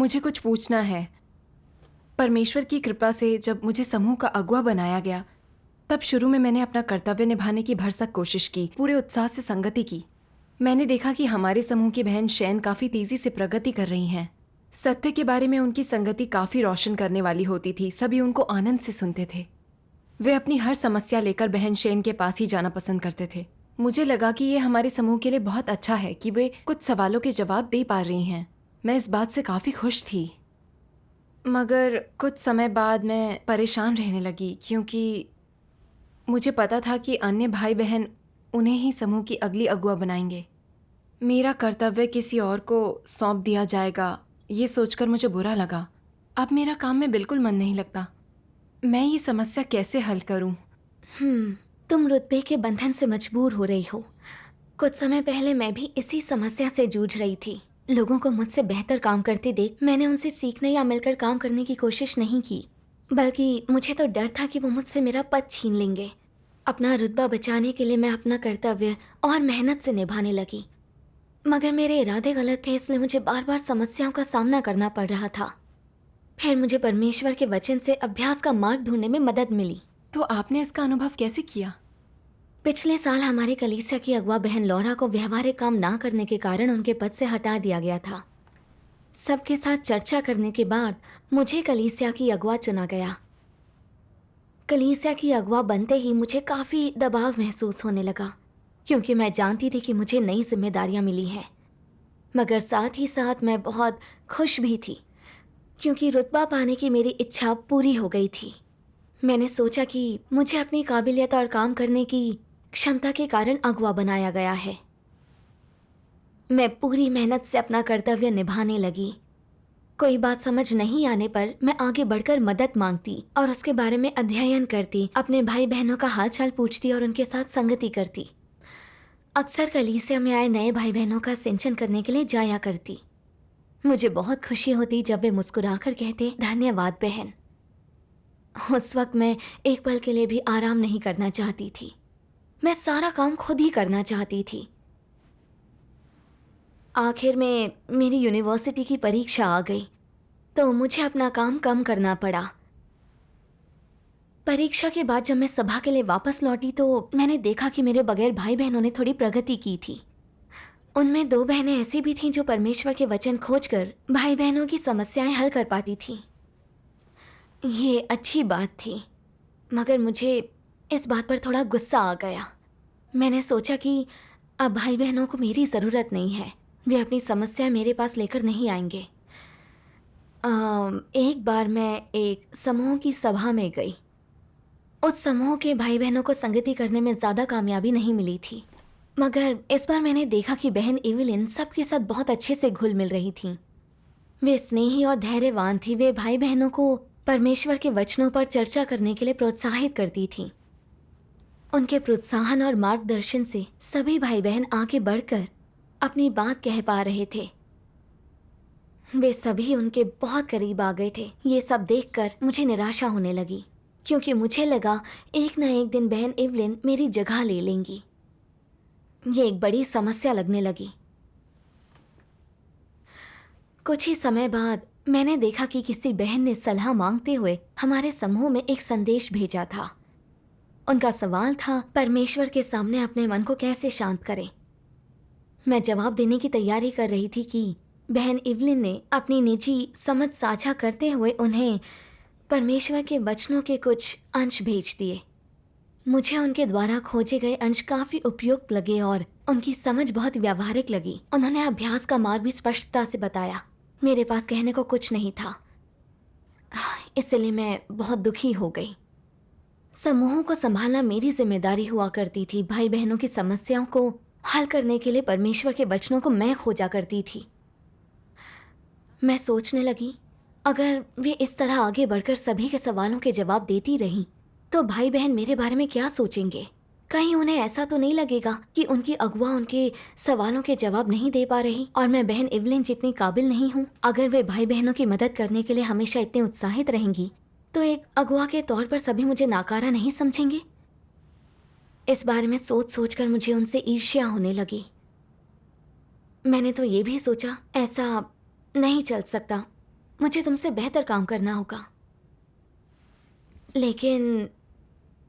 मुझे कुछ पूछना है। परमेश्वर की कृपा से जब मुझे समूह का अगुवा बनाया गया, तब शुरू में मैंने अपना कर्तव्य निभाने की भरसक कोशिश की, पूरे उत्साह से संगति की। मैंने देखा कि हमारे समूह की बहन शैन काफ़ी तेज़ी से प्रगति कर रही हैं। सत्य के बारे में उनकी संगति काफ़ी रोशन करने वाली होती थी। सभी उनको आनंद से सुनते थे। वे अपनी हर समस्या लेकर बहन शैन के पास ही जाना पसंद करते थे। मुझे लगा कि ये हमारे समूह के लिए बहुत अच्छा है कि वे कुछ सवालों के जवाब दे पा रही हैं। मैं इस बात से काफ़ी खुश थी। मगर कुछ समय बाद मैं परेशान रहने लगी, क्योंकि मुझे पता था कि अन्य भाई बहन उन्हें ही समूह की अगली अगुवा बनाएंगे। मेरा कर्तव्य किसी और को सौंप दिया जाएगा, ये सोचकर मुझे बुरा लगा। अब मेरा काम में बिल्कुल मन नहीं लगता। मैं ये समस्या कैसे हल करूं? तुम रुतबे के बंधन से मजबूर हो रही हो। कुछ समय पहले मैं भी इसी समस्या से जूझ रही थी। लोगों को मुझसे बेहतर काम करते देख मैंने उनसे सीखने या मिलकर काम करने की कोशिश नहीं की, बल्कि मुझे तो डर था कि वो मुझसे मेरा पद छीन लेंगे। अपना रुतबा बचाने के लिए मैं अपना कर्तव्य और मेहनत से निभाने लगी, मगर मेरे इरादे गलत थे, इसलिए मुझे बार बार समस्याओं का सामना करना पड़ रहा था। फिर मुझे परमेश्वर के वचन से अभ्यास का मार्ग ढूंढने में मदद मिली। तो आपने इसका अनुभव कैसे किया? पिछले साल हमारे कलीसिया की अगवा बहन लौरा को व्यवहारिक काम ना करने के कारण उनके पद से हटा दिया गया था। सबके साथ चर्चा करने के बाद मुझे कलीसिया की अगवा चुना गया। कलीसिया की अगवा बनते ही मुझे काफ़ी दबाव महसूस होने लगा, क्योंकि मैं जानती थी कि मुझे नई जिम्मेदारियां मिली हैं। मगर साथ ही साथ मैं बहुत खुश भी थी, क्योंकि रुतबा पाने की मेरी इच्छा पूरी हो गई थी। मैंने सोचा कि मुझे अपनी काबिलियत और काम करने की क्षमता के कारण अगवा बनाया गया है। मैं पूरी मेहनत से अपना कर्तव्य निभाने लगी। कोई बात समझ नहीं आने पर मैं आगे बढ़कर मदद मांगती और उसके बारे में अध्ययन करती, अपने भाई बहनों का हाल चाल पूछती और उनके साथ संगति करती। अक्सर कलीसिया में आए नए भाई बहनों का सिंचन करने के लिए जाया करती। मुझे बहुत खुशी होती जब वे मुस्कुराकर कहते, धन्यवाद बहन। उस वक्त मैं एक पल के लिए भी आराम नहीं करना चाहती थी। मैं सारा काम खुद ही करना चाहती थी। आखिर में मेरी यूनिवर्सिटी की परीक्षा आ गई, तो मुझे अपना काम कम करना पड़ा। परीक्षा के बाद जब मैं सभा के लिए वापस लौटी तो मैंने देखा कि मेरे बगैर भाई बहनों ने थोड़ी प्रगति की थी। उनमें 2 बहनें ऐसी भी थीं जो परमेश्वर के वचन खोजकर भाई बहनों की समस्याएं हल कर पाती थीं। ये अच्छी बात थी, मगर मुझे इस बात पर थोड़ा गुस्सा आ गया। मैंने सोचा कि अब भाई बहनों को मेरी ज़रूरत नहीं है, वे अपनी समस्या मेरे पास लेकर नहीं आएंगे। एक बार मैं एक समूह की सभा में गई। उस समूह के भाई बहनों को संगति करने में ज़्यादा कामयाबी नहीं मिली थी, मगर इस बार मैंने देखा कि बहन इवलिन सबके साथ बहुत अच्छे से घुल मिल रही थीं। वे स्नेही और धैर्यवान थी। वे भाई बहनों को परमेश्वर के वचनों पर चर्चा करने के लिए प्रोत्साहित करती थीं। उनके प्रोत्साहन और मार्गदर्शन से सभी भाई बहन आगे बढ़कर अपनी बात कह पा रहे थे। वे सभी उनके बहुत करीब आ गए थे। ये सब देखकर मुझे निराशा होने लगी, क्योंकि मुझे लगा एक न एक दिन बहन इवलिन मेरी जगह ले लेंगी। ये एक बड़ी समस्या लगने लगी। कुछ ही समय बाद मैंने देखा कि किसी बहन ने सलाह मांगते हुए हमारे समूह में एक संदेश भेजा था। उनका सवाल था, परमेश्वर के सामने अपने मन को कैसे शांत करें। मैं जवाब देने की तैयारी कर रही थी कि बहन इवलिन ने अपनी निजी समझ साझा करते हुए उन्हें परमेश्वर के वचनों के कुछ अंश भेज दिए। मुझे उनके द्वारा खोजे गए अंश काफ़ी उपयुक्त लगे और उनकी समझ बहुत व्यावहारिक लगी। उन्होंने अभ्यास का मार्ग भी स्पष्टता से बताया। मेरे पास कहने को कुछ नहीं था, इसलिए मैं बहुत दुखी हो गई। समूहों को संभालना मेरी जिम्मेदारी हुआ करती थी। भाई बहनों की समस्याओं को हल करने के लिए परमेश्वर के वचनों को मैं खोजा करती थी। मैं सोचने लगी, अगर वे इस तरह आगे बढ़कर सभी के सवालों के जवाब देती रहीं तो भाई बहन मेरे बारे में क्या सोचेंगे? कहीं उन्हें ऐसा तो नहीं लगेगा कि उनकी अगुआ उनके सवालों के जवाब नहीं दे पा रही और मैं बहन इवलिन जितनी काबिल नहीं हूँ? अगर वे भाई बहनों की मदद करने के लिए हमेशा इतने उत्साहित रहेंगी तो एक अगुआ के तौर पर सभी मुझे नाकारा नहीं समझेंगे? इस बारे में सोच सोचकर मुझे उनसे ईर्ष्या होने लगी। मैंने तो ये भी सोचा, ऐसा नहीं चल सकता। मुझे तुमसे बेहतर काम करना होगा। लेकिन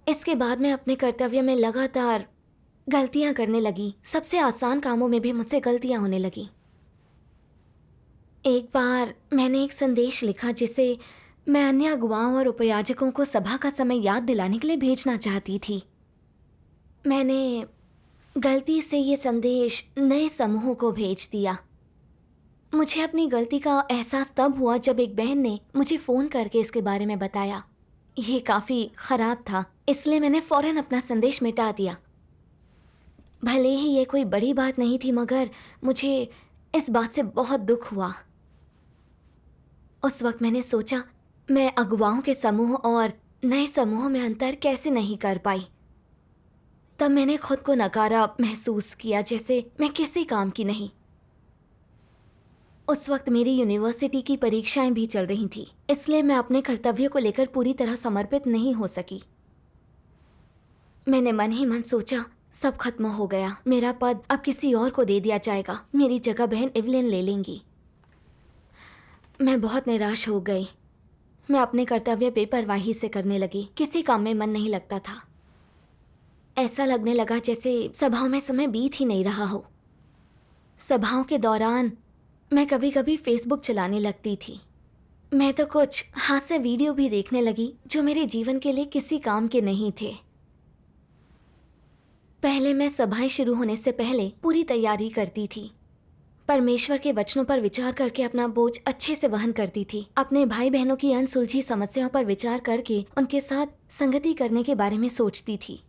इसके बाद मैं अपने कर्तव्य में लगातार गलतियां करने लगी। सबसे आसान कामों में भी मुझसे गलतियां होने लगी। एक बार मैंने एक संदेश लिखा जिसे मैं अन्य अगुवाओं और उपयाजकों को सभा का समय याद दिलाने के लिए भेजना चाहती थी। मैंने गलती से ये संदेश नए समूहों को भेज दिया। मुझे अपनी गलती का एहसास तब हुआ जब एक बहन ने मुझे फ़ोन करके इसके बारे में बताया। ये काफ़ी ख़राब था, इसलिए मैंने फ़ौरन अपना संदेश मिटा दिया। भले ही ये कोई बड़ी बात नहीं थी, मगर मुझे इस बात से बहुत दुख हुआ। उस वक्त मैंने सोचा मैं अगुवाओं के समूह और नए समूह में अंतर कैसे नहीं कर पाई। तब मैंने खुद को नकारा महसूस किया, जैसे मैं किसी काम की नहीं। उस वक्त मेरी यूनिवर्सिटी की परीक्षाएं भी चल रही थी, इसलिए मैं अपने कर्तव्य को लेकर पूरी तरह समर्पित नहीं हो सकी। मैंने मन ही मन सोचा सब खत्म हो गया, मेरा पद अब किसी और को दे दिया जाएगा, मेरी जगह बहन इवलिन ले लेंगी। मैं बहुत निराश हो गई। मैं अपने कर्तव्य बेपरवाही से करने लगी, किसी काम में मन नहीं लगता था। ऐसा लगने लगा जैसे सभाओं में समय बीत ही नहीं रहा हो। सभाओं के दौरान मैं कभी कभी फेसबुक चलाने लगती थी। मैं तो कुछ हास्य वीडियो भी देखने लगी जो मेरे जीवन के लिए किसी काम के नहीं थे। पहले मैं सभाएं शुरू होने से पहले पूरी तैयारी करती थी। परमेश्वर के वचनों पर विचार करके अपना बोझ अच्छे से वहन करती थी। अपने भाई बहनों की अनसुलझी समस्याओं पर विचार करके उनके साथ संगति करने के बारे में सोचती थी।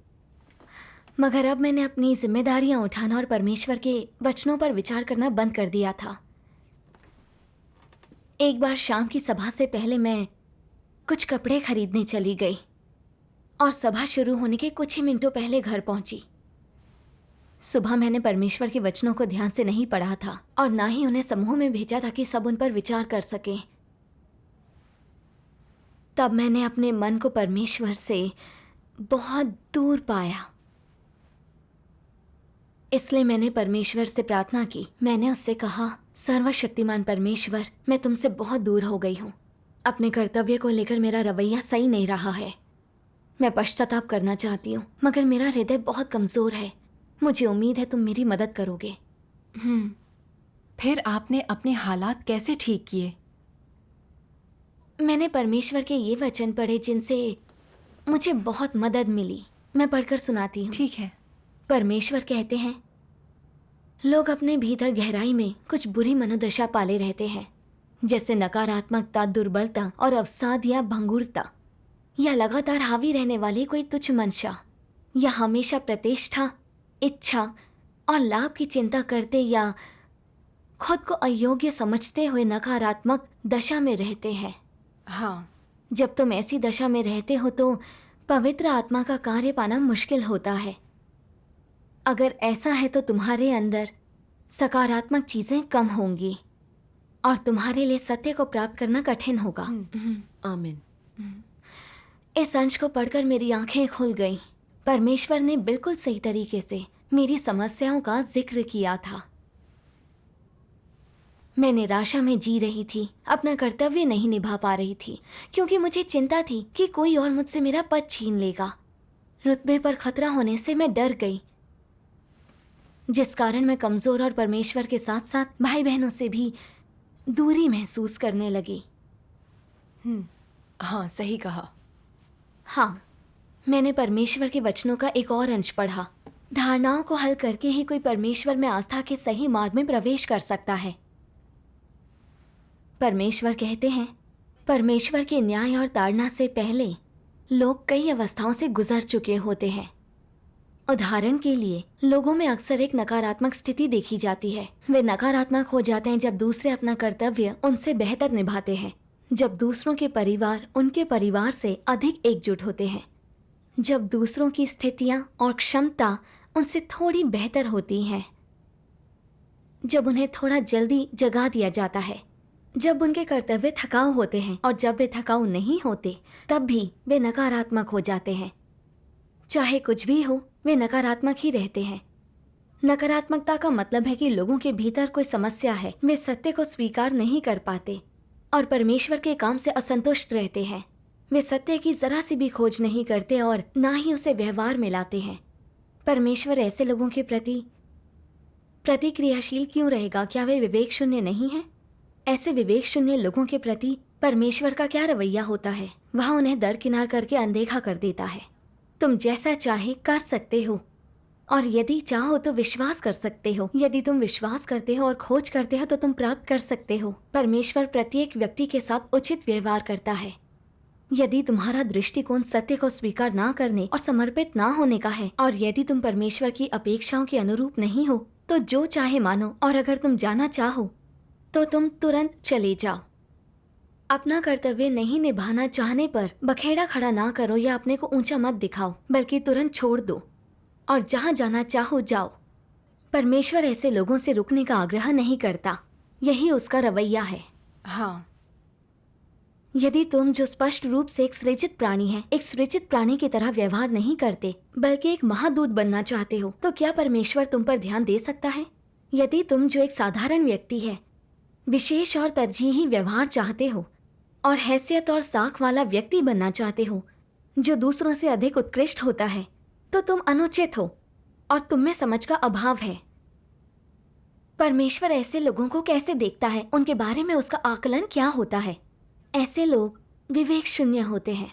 मगर अब मैंने अपनी जिम्मेदारियां उठाना और परमेश्वर के वचनों पर विचार करना बंद कर दिया था। एक बार शाम की सभा से पहले मैं कुछ कपड़े खरीदने चली गई और सभा शुरू होने के कुछ ही मिनटों पहले घर पहुंची। सुबह मैंने परमेश्वर के वचनों को ध्यान से नहीं पढ़ा था और ना ही उन्हें समूह में भेजा ताकि सब उन पर विचार कर सकें। तब मैंने अपने मन को परमेश्वर से बहुत दूर पाया। इसलिए मैंने परमेश्वर से प्रार्थना की। मैंने उससे कहा, सर्वशक्तिमान परमेश्वर, मैं तुमसे बहुत दूर हो गई हूँ। अपने कर्तव्य को लेकर मेरा रवैया सही नहीं रहा है। मैं पश्चाताप करना चाहती हूँ, मगर मेरा हृदय बहुत कमज़ोर है। मुझे उम्मीद है तुम मेरी मदद करोगे। फिर आपने अपने हालात कैसे ठीक किए? मैंने परमेश्वर के ये वचन पढ़े जिनसे मुझे बहुत मदद मिली। मैं पढ़कर सुनाती हूँ। ठीक है। परमेश्वर कहते हैं, लोग अपने भीतर गहराई में कुछ बुरी मनोदशा पाले रहते हैं, जैसे नकारात्मकता, दुर्बलता और अवसाद या भंगुरता, या लगातार हावी रहने वाली कोई तुच्छ मंशा, या हमेशा प्रतिष्ठा, इच्छा और लाभ की चिंता करते या खुद को अयोग्य समझते हुए नकारात्मक दशा में रहते हैं। हाँ, जब तुम ऐसी दशा में रहते हो तो पवित्र आत्मा का कार्य पाना मुश्किल होता है। अगर ऐसा है तो तुम्हारे अंदर सकारात्मक चीजें कम होंगी और तुम्हारे लिए सत्य को प्राप्त करना कठिन होगा। आमीन। इस अंश को पढ़कर मेरी आंखें खुल गईं। परमेश्वर ने बिल्कुल सही तरीके से मेरी समस्याओं का जिक्र किया था। मैं निराशा में जी रही थी, अपना कर्तव्य नहीं निभा पा रही थी, क्योंकि मुझे चिंता थी कि कोई और मुझसे मेरा पद छीन लेगा। रुतबे पर खतरा होने से मैं डर गई, जिस कारण मैं कमज़ोर और परमेश्वर के साथ साथ भाई बहनों से भी दूरी महसूस करने लगी। हाँ, सही कहा। हाँ, मैंने परमेश्वर के वचनों का एक और अंश पढ़ा। धारणाओं को हल करके ही कोई परमेश्वर में आस्था के सही मार्ग में प्रवेश कर सकता है। परमेश्वर कहते हैं, परमेश्वर के न्याय और ताड़ना से पहले लोग कई अवस्थाओं से गुजर चुके होते हैं। उदाहरण के लिए, लोगों में अक्सर एक नकारात्मक स्थिति देखी जाती है। वे नकारात्मक हो जाते हैं जब दूसरे अपना कर्तव्य उनसे बेहतर निभाते हैं, जब दूसरों के परिवार उनके परिवार से अधिक एकजुट होते हैं, जब दूसरों की स्थितियां और क्षमता उनसे थोड़ी बेहतर होती हैं, जब उन्हें थोड़ा जल्दी जगा दिया जाता है, जब उनके कर्तव्य थकाऊ होते हैं, और जब वे थकाऊ नहीं होते तब भी वे नकारात्मक हो जाते हैं। चाहे कुछ भी हो, वे नकारात्मक ही रहते हैं। नकारात्मकता का मतलब है कि लोगों के भीतर कोई समस्या है, वे सत्य को स्वीकार नहीं कर पाते और परमेश्वर के काम से असंतुष्ट रहते हैं। वे सत्य की जरा सी भी खोज नहीं करते और ना ही उसे व्यवहार में लाते हैं। परमेश्वर ऐसे लोगों के प्रति प्रतिक्रियाशील क्यों रहेगा? क्या वे विवेक शून्य नहीं हैं? ऐसे विवेक शून्य लोगों के प्रति परमेश्वर का क्या रवैया होता है? वह उन्हें दरकिनार करके अनदेखा कर देता है। तुम जैसा चाहे कर सकते हो और यदि चाहो तो विश्वास कर सकते हो। यदि तुम विश्वास करते हो और खोज करते हो तो तुम प्राप्त कर सकते हो। परमेश्वर प्रत्येक व्यक्ति के साथ उचित व्यवहार करता है। यदि तुम्हारा दृष्टिकोण सत्य को स्वीकार ना करने और समर्पित ना होने का है और यदि तुम परमेश्वर की अपेक्षाओं के अनुरूप नहीं हो तो जो चाहे मानो, और अगर तुम जाना चाहो तो तुम तुरंत चले जाओ। अपना कर्तव्य नहीं निभाना चाहने पर बखेड़ा खड़ा ना करो या अपने को ऊंचा मत दिखाओ, बल्कि तुरंत छोड़ दो और जहां जाना चाहो जाओ। परमेश्वर ऐसे लोगों से रुकने का आग्रह नहीं करता, यही उसका रवैया है। हाँ, यदि तुम जो स्पष्ट रूप से एक सृजित प्राणी है, एक सृजित प्राणी की तरह व्यवहार नहीं करते बल्कि एक महादूत बनना चाहते हो, तो क्या परमेश्वर तुम पर ध्यान दे सकता है? यदि तुम जो एक साधारण व्यक्ति है, विशेष और तरजीही व्यवहार चाहते हो और हैसियत और साख वाला व्यक्ति बनना चाहते हो जो दूसरों से अधिक उत्कृष्ट होता है, तो तुम अनुचित हो और तुम में समझ का अभाव है। परमेश्वर ऐसे लोगों को कैसे देखता है? उनके बारे में उसका आकलन क्या होता है? ऐसे लोग विवेक शून्य होते हैं।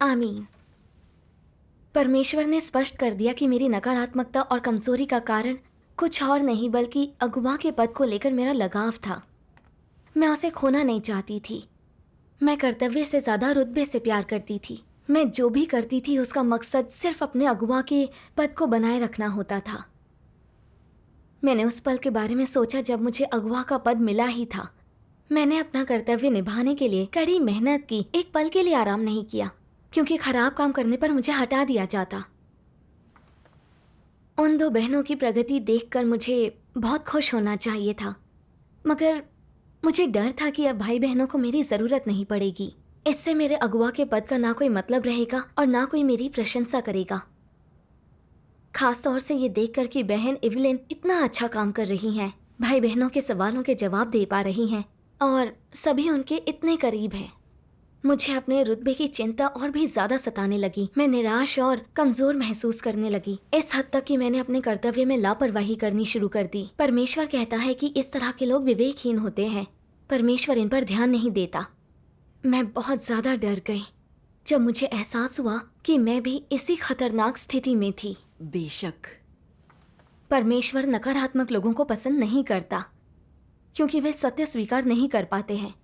आमीन। परमेश्वर ने स्पष्ट कर दिया कि मेरी नकारात्मकता और कमजोरी का कारण कुछ और नहीं बल्कि अगुवा के पद को लेकर मेरा लगाव था। मैं उसे खोना नहीं चाहती थी। मैं कर्तव्य से ज्यादा रुतबे से प्यार करती थी। मैं जो भी करती थी उसका मकसद सिर्फ अपने अगुवा के पद को बनाए रखना होता था। मैंने उस पल के बारे में सोचा जब मुझे अगुवा का पद मिला ही था। मैंने अपना कर्तव्य निभाने के लिए कड़ी मेहनत की, एक पल के लिए आराम नहीं किया, क्योंकि खराब काम करने पर मुझे हटा दिया जाता। उन दो बहनों की प्रगति देखकर मुझे बहुत खुश होना चाहिए था, मगर मुझे डर था कि अब भाई बहनों को मेरी ज़रूरत नहीं पड़ेगी। इससे मेरे अगुवा के पद का ना कोई मतलब रहेगा और ना कोई मेरी प्रशंसा करेगा। खास तौर से ये देखकर कि बहन इवलिन इतना अच्छा काम कर रही हैं, भाई बहनों के सवालों के जवाब दे पा रही हैं और सभी उनके इतने करीब हैं। मुझे अपने रुतबे की चिंता और भी ज्यादा सताने लगी। मैं निराश और कमजोर महसूस करने लगी, इस हद तक कि मैंने अपने कर्तव्य में लापरवाही करनी शुरू कर दी। परमेश्वर कहता है कि इस तरह के लोग विवेकहीन होते हैं। परमेश्वर इन पर ध्यान नहीं देता। मैं बहुत ज्यादा डर गई जब मुझे एहसास हुआ कि मैं भी इसी खतरनाक स्थिति में थी। बेशक परमेश्वर नकारात्मक लोगों को पसंद नहीं करता, क्योंकि वे सत्य स्वीकार नहीं कर पाते हैं।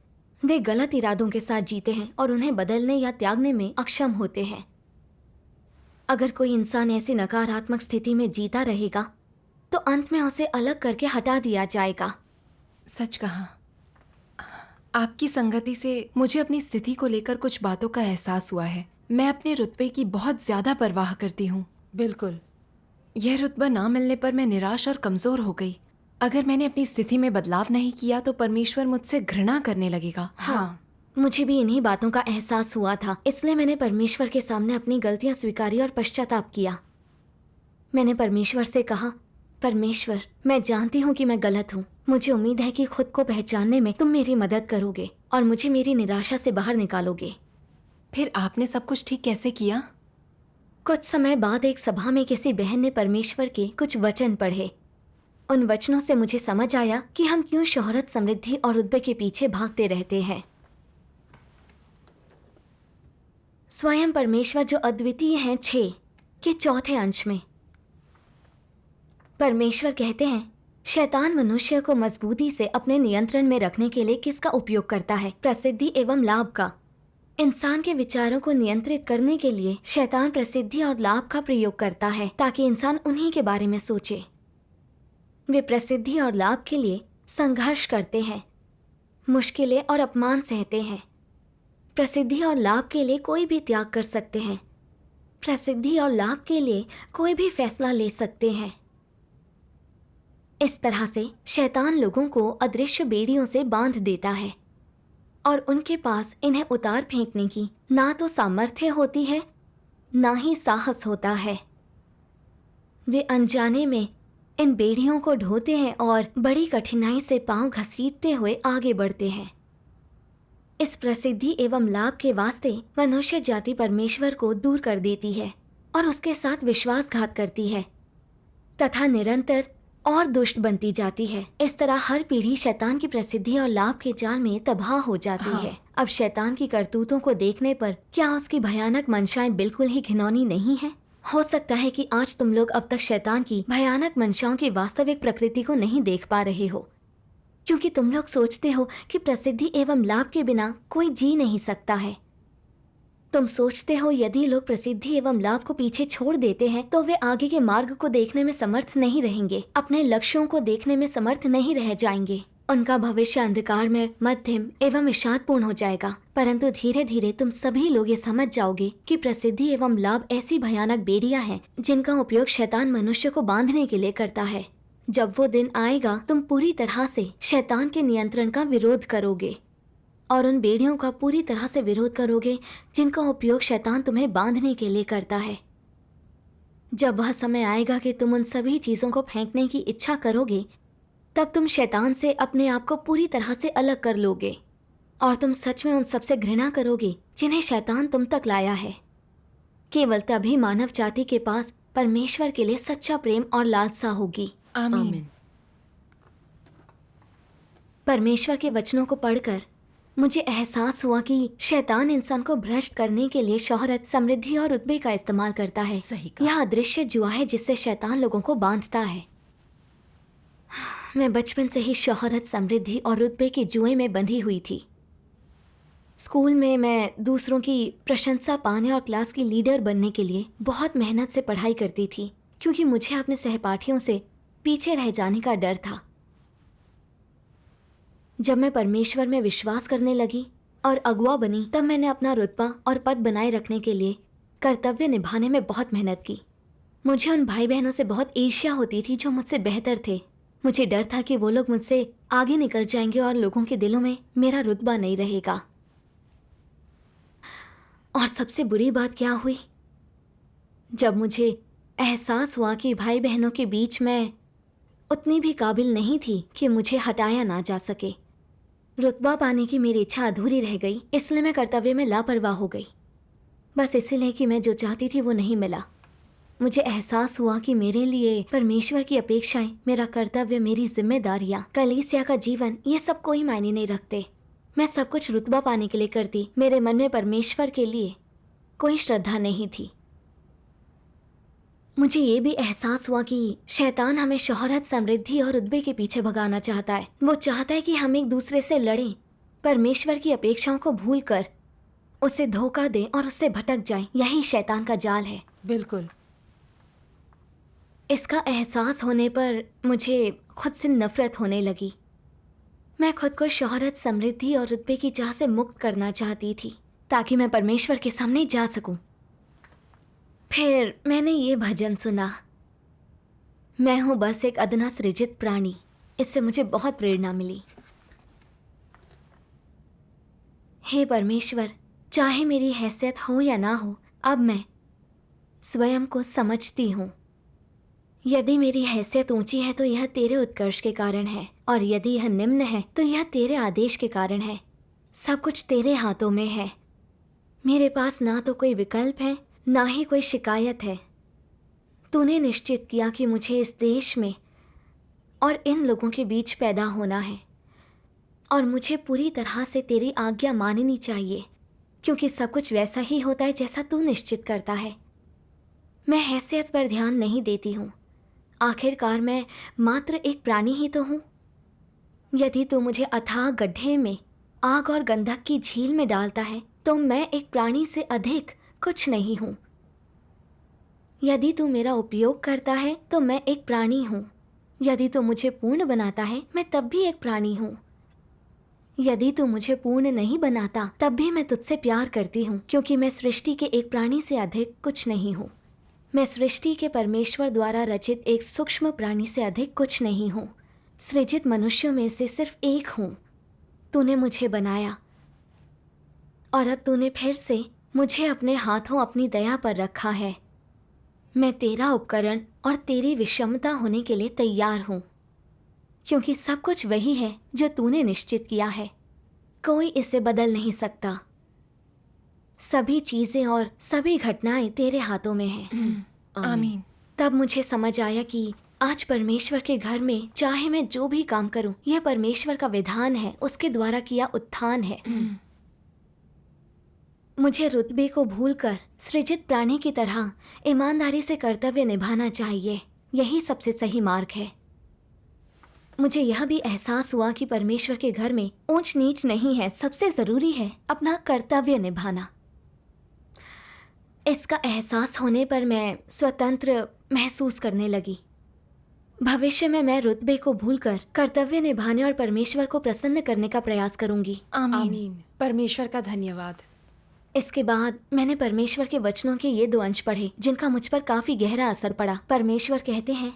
वे गलत इरादों के साथ जीते हैं और उन्हें बदलने या त्यागने में अक्षम होते हैं। अगर कोई इंसान ऐसी नकारात्मक स्थिति में जीता रहेगा तो अंत में उसे अलग करके हटा दिया जाएगा। सच कहा। आपकी संगति से मुझे अपनी स्थिति को लेकर कुछ बातों का एहसास हुआ है। मैं अपने रुतबे की बहुत ज्यादा परवाह करती हूँ। बिल्कुल, यह रुतबा ना मिलने पर मैं निराश और कमजोर हो गई। अगर मैंने अपनी स्थिति में बदलाव नहीं किया तो परमेश्वर मुझसे घृणा करने लगेगा। हाँ, मुझे भी इन्हीं बातों का एहसास हुआ था, इसलिए मैंने परमेश्वर के सामने अपनी गलतियां स्वीकारी और पश्चाताप किया। मैंने परमेश्वर से कहा, परमेश्वर, मैं जानती हूँ कि मैं गलत हूँ। मुझे उम्मीद है कि खुद को पहचानने में तुम मेरी मदद करोगे और मुझे मेरी निराशा से बाहर निकालोगे। फिर आपने सब कुछ ठीक कैसे किया? कुछ समय बाद एक सभा में किसी बहन ने परमेश्वर के कुछ वचन पढ़े। उन वचनों से मुझे समझ आया कि हम क्यों शोहरत, समृद्धि और रुतबे के पीछे भागते रहते हैं। स्वयं परमेश्वर जो अद्वितीय हैं 6 के चौथे अंश में परमेश्वर कहते हैं, शैतान मनुष्य को मजबूती से अपने नियंत्रण में रखने के लिए किसका उपयोग करता है? प्रसिद्धि एवं लाभ का। इंसान के विचारों को नियंत्रित करने के लिए शैतान प्रसिद्धि और लाभ का प्रयोग करता है ताकि इंसान उन्हीं के बारे में सोचे। वे प्रसिद्धि और लाभ के लिए संघर्ष करते हैं, मुश्किलें और अपमान सहते हैं। प्रसिद्धि और लाभ के लिए कोई भी त्याग कर सकते हैं। प्रसिद्धि और लाभ के लिए कोई भी फैसला ले सकते हैं। इस तरह से शैतान लोगों को अदृश्य बेड़ियों से बांध देता है और उनके पास इन्हें उतार फेंकने की ना तो सामर्थ्य होती है, ना ही साहस होता है। वे अनजाने में इन बेड़ियों को ढोते हैं और बड़ी कठिनाई से पांव घसीटते हुए आगे बढ़ते हैं। इस प्रसिद्धि एवं लाभ के वास्ते मनुष्य जाति परमेश्वर को दूर कर देती है और उसके साथ विश्वासघात करती है तथा निरंतर और दुष्ट बनती जाती है। इस तरह हर पीढ़ी शैतान की प्रसिद्धि और लाभ के जाल में तबाह हो जाती है। अब शैतान की करतूतों को देखने पर क्या उसकी भयानक मंशाएं बिल्कुल ही घिनौनी नहीं है? हो सकता है कि आज तुम लोग अब तक शैतान की भयानक मंशाओं की वास्तविक प्रकृति को नहीं देख पा रहे हो, क्योंकि तुम लोग सोचते हो कि प्रसिद्धि एवं लाभ के बिना कोई जी नहीं सकता है। तुम सोचते हो यदि लोग प्रसिद्धि एवं लाभ को पीछे छोड़ देते हैं तो वे आगे के मार्ग को देखने में समर्थ नहीं रहेंगे, अपने लक्ष्यों को देखने में समर्थ नहीं रह जाएंगे। उनका भविष्य अंधकार में मध्यम एवं विषादपूर्ण हो जाएगा। परंतु धीरे धीरे तुम सभी लोग ये समझ जाओगे कि प्रसिद्धि एवं लाभ ऐसी भयानक बेड़ियां हैं जिनका उपयोग शैतान मनुष्य को बांधने के लिए करता है। जब वो दिन आएगा तुम पूरी तरह से शैतान के नियंत्रण का विरोध करोगे और उन बेड़ियों का पूरी तरह से विरोध करोगे जिनका उपयोग शैतान तुम्हें बांधने के लिए करता है। जब वह समय आएगा कि तुम उन सभी चीज़ों को फेंकने की इच्छा करोगे, तब तुम शैतान से अपने आप को पूरी तरह से अलग कर लोगे और तुम सच में उन सबसे घृणा करोगे जिन्हें शैतान तुम तक लाया है। केवल तभी मानव जाति के पास परमेश्वर के लिए सच्चा प्रेम और लालसा होगी। आमीन। परमेश्वर के वचनों को पढ़कर मुझे एहसास हुआ कि शैतान इंसान को भ्रष्ट करने के लिए शोहरत, समृद्धि और रुतबे का इस्तेमाल करता है। सही कहा। यह अदृश्य जुआ है जिससे शैतान लोगों को बांधता है। मैं बचपन से ही शोहरत, समृद्धि और रुतबे के जुए में बंधी हुई थी। स्कूल में मैं दूसरों की प्रशंसा पाने और क्लास की लीडर बनने के लिए बहुत मेहनत से पढ़ाई करती थी, क्योंकि मुझे अपने सहपाठियों से पीछे रह जाने का डर था। जब मैं परमेश्वर में विश्वास करने लगी और अगुआ बनी, तब मैंने अपना रुतबा और पद बनाए रखने के लिए कर्तव्य निभाने में बहुत मेहनत की। मुझे उन भाई बहनों से बहुत ईर्ष्या होती थी जो मुझसे बेहतर थे। मुझे डर था कि वो लोग मुझसे आगे निकल जाएंगे और लोगों के दिलों में मेरा रुतबा नहीं रहेगा। और सबसे बुरी बात क्या हुई, जब मुझे एहसास हुआ कि भाई बहनों के बीच मैं उतनी भी काबिल नहीं थी कि मुझे हटाया ना जा सके। रुतबा पाने की मेरी इच्छा अधूरी रह गई, इसलिए मैं कर्तव्य में लापरवाह हो गई। बस इसीलिए कि मैं जो चाहती थी वो नहीं मिला। मुझे एहसास हुआ कि मेरे लिए परमेश्वर की अपेक्षाएं, मेरा कर्तव्य, मेरी जिम्मेदारियां, कलीसिया का जीवन, ये सब कोई मायने नहीं रखते। मैं सब कुछ रुतबा पाने के लिए करती। मेरे मन में परमेश्वर के लिए कोई श्रद्धा नहीं थी। मुझे ये भी एहसास हुआ कि शैतान हमें शोहरत, समृद्धि और रुतबे के पीछे भगाना चाहता है। वो चाहता है कि हम एक दूसरे से लड़ें, परमेश्वर की अपेक्षाओं को भूलकर उसे धोखा दें और उससे भटक जाएं। यही शैतान का जाल है। बिल्कुल। इसका एहसास होने पर मुझे खुद से नफरत होने लगी। मैं खुद को शोहरत, समृद्धि और रुतबे की चाह से मुक्त करना चाहती थी ताकि मैं परमेश्वर के सामने जा सकूं। फिर मैंने ये भजन सुना, मैं हूं बस एक अदना सृजित प्राणी। इससे मुझे बहुत प्रेरणा मिली। हे परमेश्वर, चाहे मेरी हैसियत हो या ना हो, अब मैं स्वयं को समझती हूँ। यदि मेरी हैसियत ऊंची है तो यह तेरे उत्कर्ष के कारण है, और यदि यह निम्न है तो यह तेरे आदेश के कारण है। सब कुछ तेरे हाथों में है। मेरे पास ना तो कोई विकल्प है, ना ही कोई शिकायत है। तूने निश्चित किया कि मुझे इस देश में और इन लोगों के बीच पैदा होना है, और मुझे पूरी तरह से तेरी आज्ञा माननी चाहिए, क्योंकि सब कुछ वैसा ही होता है जैसा तू निश्चित करता है। मैं हैसियत पर ध्यान नहीं देती हूँ। आखिरकार मैं मात्र एक प्राणी ही तो हूँ। यदि तू मुझे अथाह गड्ढे में, आग और गंधक की झील में डालता है तो मैं एक प्राणी से अधिक कुछ नहीं हूँ। यदि तू मेरा उपयोग करता है तो मैं एक प्राणी हूँ। यदि तू मुझे पूर्ण बनाता है मैं तब भी एक प्राणी हूँ। यदि तू मुझे पूर्ण नहीं बनाता तब भी मैं तुझसे प्यार करती हूँ, क्योंकि मैं सृष्टि के एक प्राणी से अधिक कुछ नहीं हूँ। मैं सृष्टि के परमेश्वर द्वारा रचित एक सूक्ष्म प्राणी से अधिक कुछ नहीं हूँ। सृजित मनुष्यों में से सिर्फ एक हूँ। तूने मुझे बनाया और अब तूने फिर से मुझे अपने हाथों अपनी दया पर रखा है। मैं तेरा उपकरण और तेरी विषमता होने के लिए तैयार हूँ, क्योंकि सब कुछ वही है जो तूने निश्चित किया है। कोई इसे बदल नहीं सकता। सभी चीजें और सभी घटनाएं तेरे हाथों में हैं। आमीन। तब मुझे समझ आया कि आज परमेश्वर के घर में चाहे मैं जो भी काम करूं, यह परमेश्वर का विधान है, उसके द्वारा किया उत्थान है। मुझे रुतबे को भूलकर सृजित प्राणी की तरह ईमानदारी से कर्तव्य निभाना चाहिए। यही सबसे सही मार्ग है। मुझे यह भी एहसास हुआ कि परमेश्वर के घर में ऊंच नीच नहीं है, सबसे जरूरी है अपना कर्तव्य निभाना। इसका एहसास होने पर मैं स्वतंत्र महसूस करने लगी। भविष्य में मैं रुतबे को भूलकर कर्तव्य निभाने और परमेश्वर को प्रसन्न करने का प्रयास करूंगी। आमीन। परमेश्वर का धन्यवाद। इसके बाद मैंने परमेश्वर के वचनों के ये 2 अंश पढ़े जिनका मुझ पर काफी गहरा असर पड़ा। परमेश्वर कहते हैं,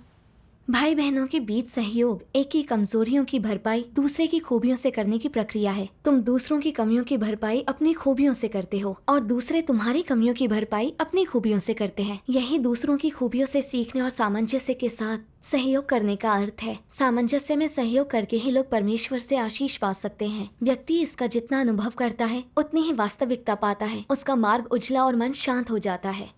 भाई बहनों के बीच सहयोग एक की कमजोरियों की भरपाई दूसरे की खूबियों से करने की प्रक्रिया है। तुम दूसरों की कमियों की भरपाई अपनी खूबियों से करते हो और दूसरे तुम्हारी कमियों की भरपाई अपनी खूबियों से करते हैं। यही दूसरों की खूबियों से सीखने और सामंजस्य के साथ सहयोग करने का अर्थ है। सामंजस्य में सहयोग करके ही लोग परमेश्वर से आशीष पा सकते हैं। व्यक्ति इसका जितना अनुभव करता है उतनी ही वास्तविकता पाता है। उसका मार्ग उजला और मन शांत हो जाता है।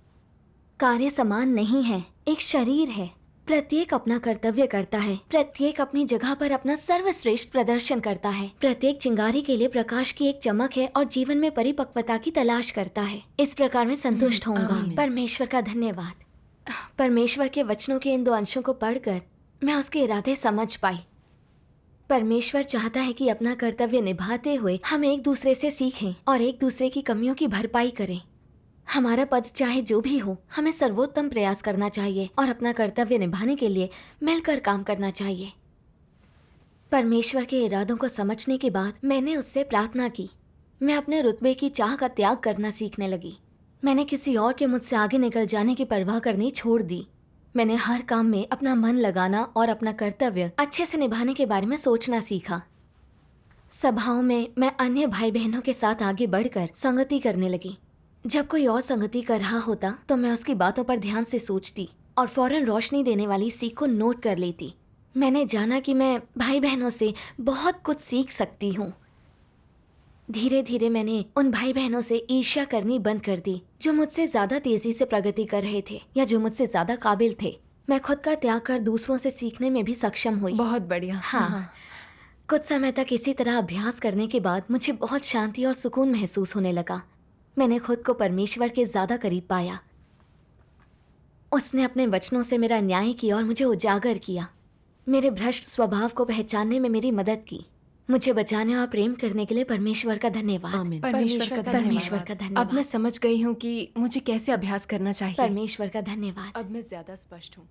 कार्य समान नहीं है, एक शरीर है। प्रत्येक अपना कर्तव्य करता है, प्रत्येक अपनी जगह पर अपना सर्वश्रेष्ठ प्रदर्शन करता है। प्रत्येक चिंगारी के लिए प्रकाश की एक चमक है और जीवन में परिपक्वता की तलाश करता है। इस प्रकार मैं संतुष्ट होऊंगा। आमीन। परमेश्वर का धन्यवाद। परमेश्वर के वचनों के इन 2 अंशों को पढ़कर मैं उसके इरादे समझ पाई। परमेश्वर चाहता है कि अपना कर्तव्य निभाते हुए हम एक दूसरे से सीखें और एक दूसरे की कमियों की भरपाई करें। हमारा पद चाहे जो भी हो, हमें सर्वोत्तम प्रयास करना चाहिए और अपना कर्तव्य निभाने के लिए मिलकर काम करना चाहिए। परमेश्वर के इरादों को समझने के बाद मैंने उससे प्रार्थना की। मैं अपने रुतबे की चाह का त्याग करना सीखने लगी। मैंने किसी और के मुझसे आगे निकल जाने की परवाह करनी छोड़ दी। मैंने हर काम में अपना मन लगाना और अपना कर्तव्य अच्छे से निभाने के बारे में सोचना सीखा। सभाओं में मैं अन्य भाई बहनों के साथ आगे बढ़कर संगति करने लगी। जब कोई और संगति कर रहा होता तो मैं उसकी बातों पर ध्यान से सोचती और फौरन रोशनी देने वाली सीख को नोट कर लेती। मैंने जाना कि मैं भाई बहनों से बहुत कुछ सीख सकती हूँ। धीरे धीरे मैंने उन भाई बहनों से ईर्ष्या करनी बंद कर दी जो मुझसे ज्यादा तेजी से प्रगति कर रहे थे या जो मुझसे ज्यादा काबिल थे। मैं खुद का त्याग कर दूसरों से सीखने में भी सक्षम हुई। बहुत बढ़िया। हाँ। कुछ समय तक इसी तरह अभ्यास करने के बाद मुझे बहुत शांति और सुकून महसूस होने लगा। मैंने खुद को परमेश्वर के ज्यादा करीब पाया। उसने अपने वचनों से मेरा न्याय किया और मुझे उजागर किया। मेरे भ्रष्ट स्वभाव को पहचानने में मेरी मदद की। मुझे बचाने और प्रेम करने के लिए परमेश्वर का धन्यवाद। आमीन। परमेश्वर का परमेश्वर का अब धन्यवाद। मैं समझ गई हूँ कि मुझे कैसे अभ्यास करना चाहिए। परमेश्वर का धन्यवाद। अब मैं ज्यादा स्पष्ट हूँ।